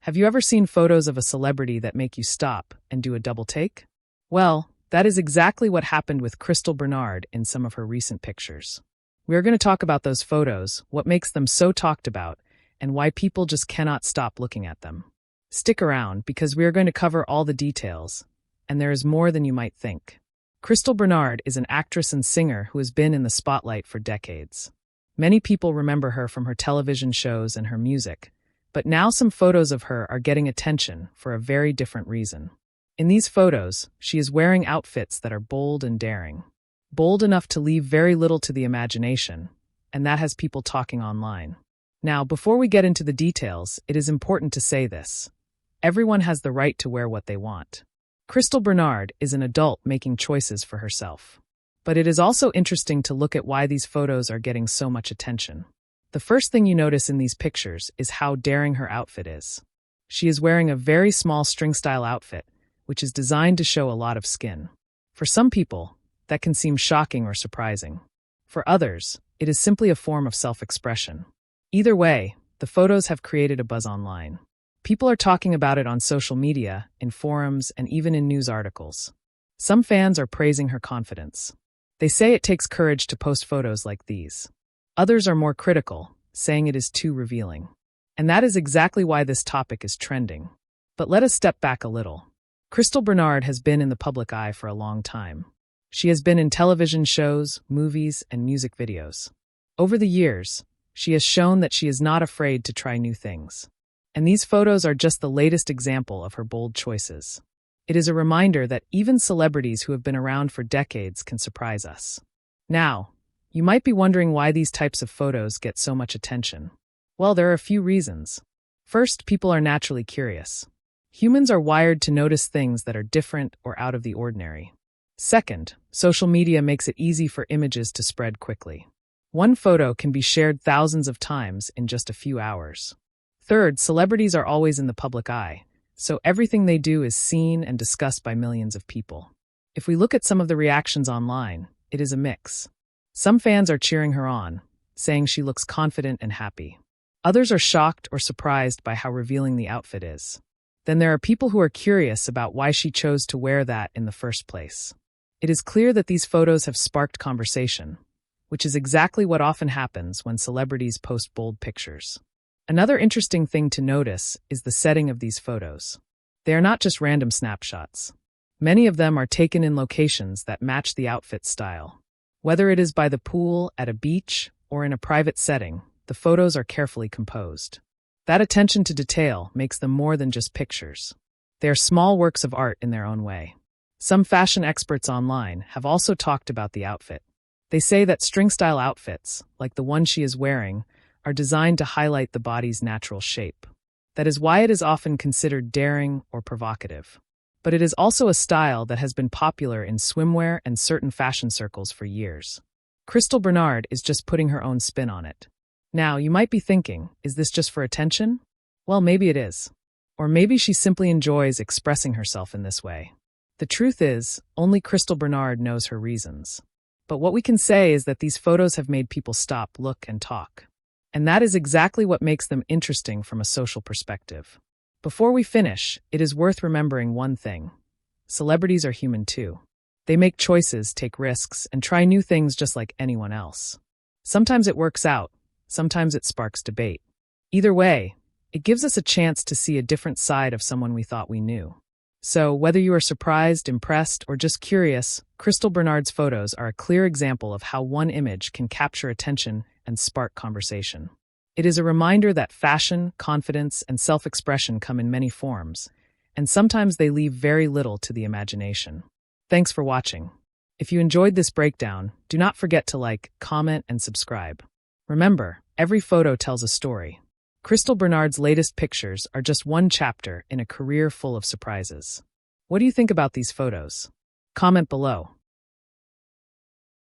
Have you ever seen photos of a celebrity that make you stop and do a double take? Well, that is exactly what happened with Crystal Bernard in some of her recent pictures. We are going to talk about those photos, what makes them so talked about, and why people just cannot stop looking at them. Stick around because we are going to cover all the details, and there is more than you might think. Crystal Bernard is an actress and singer who has been in the spotlight for decades. Many people remember her from her television shows and her music, but now some photos of her are getting attention for a very different reason. In these photos, she is wearing outfits that are bold and daring. Bold enough to leave very little to the imagination, and that has people talking online. Now, before we get into the details, it is important to say this. Everyone has the right to wear what they want. Crystal Bernard is an adult making choices for herself. But it is also interesting to look at why these photos are getting so much attention. The first thing you notice in these pictures is how daring her outfit is. She is wearing a very small string-style outfit, which is designed to show a lot of skin. For some people, that can seem shocking or surprising. For others, it is simply a form of self-expression. Either way, the photos have created a buzz online. People are talking about it on social media, in forums, and even in news articles. Some fans are praising her confidence. They say it takes courage to post photos like these. Others are more critical, saying it is too revealing. And that is exactly why this topic is trending. But let us step back a little. Crystal Bernard has been in the public eye for a long time. She has been in television shows, movies, and music videos. Over the years, she has shown that she is not afraid to try new things. And these photos are just the latest example of her bold choices. It is a reminder that even celebrities who have been around for decades can surprise us. Now, you might be wondering why these types of photos get so much attention. Well, there are a few reasons. First, people are naturally curious. Humans are wired to notice things that are different or out of the ordinary. Second, social media makes it easy for images to spread quickly. One photo can be shared thousands of times in just a few hours. Third, celebrities are always in the public eye, so everything they do is seen and discussed by millions of people. If we look at some of the reactions online, it is a mix. Some fans are cheering her on, saying she looks confident and happy. Others are shocked or surprised by how revealing the outfit is. Then there are people who are curious about why she chose to wear that in the first place. It is clear that these photos have sparked conversation, which is exactly what often happens when celebrities post bold pictures. Another interesting thing to notice is the setting of these photos. They are not just random snapshots. Many of them are taken in locations that match the outfit style. Whether it is by the pool, at a beach, or in a private setting, the photos are carefully composed. That attention to detail makes them more than just pictures. They are small works of art in their own way. Some fashion experts online have also talked about the outfit. They say that string-style outfits, like the one she is wearing, are designed to highlight the body's natural shape. That is why it is often considered daring or provocative. But it is also a style that has been popular in swimwear and certain fashion circles for years. Crystal Bernard is just putting her own spin on it. Now, you might be thinking, is this just for attention? Well, maybe it is. Or maybe she simply enjoys expressing herself in this way. The truth is, only Crystal Bernard knows her reasons. But what we can say is that these photos have made people stop, look, and talk. And that is exactly what makes them interesting from a social perspective. Before we finish, it is worth remembering one thing. Celebrities are human too. They make choices, take risks, and try new things just like anyone else. Sometimes it works out, sometimes it sparks debate. Either way, it gives us a chance to see a different side of someone we thought we knew. So, whether you are surprised, impressed, or just curious, Crystal Bernard's photos are a clear example of how one image can capture attention and spark conversation. It is a reminder that fashion, confidence, and self-expression come in many forms, and sometimes they leave very little to the imagination. Thanks for watching. If you enjoyed this breakdown, do not forget to like, comment, and subscribe. Remember, every photo tells a story. Crystal Bernard's latest pictures are just one chapter in a career full of surprises. What do you think about these photos? Comment below.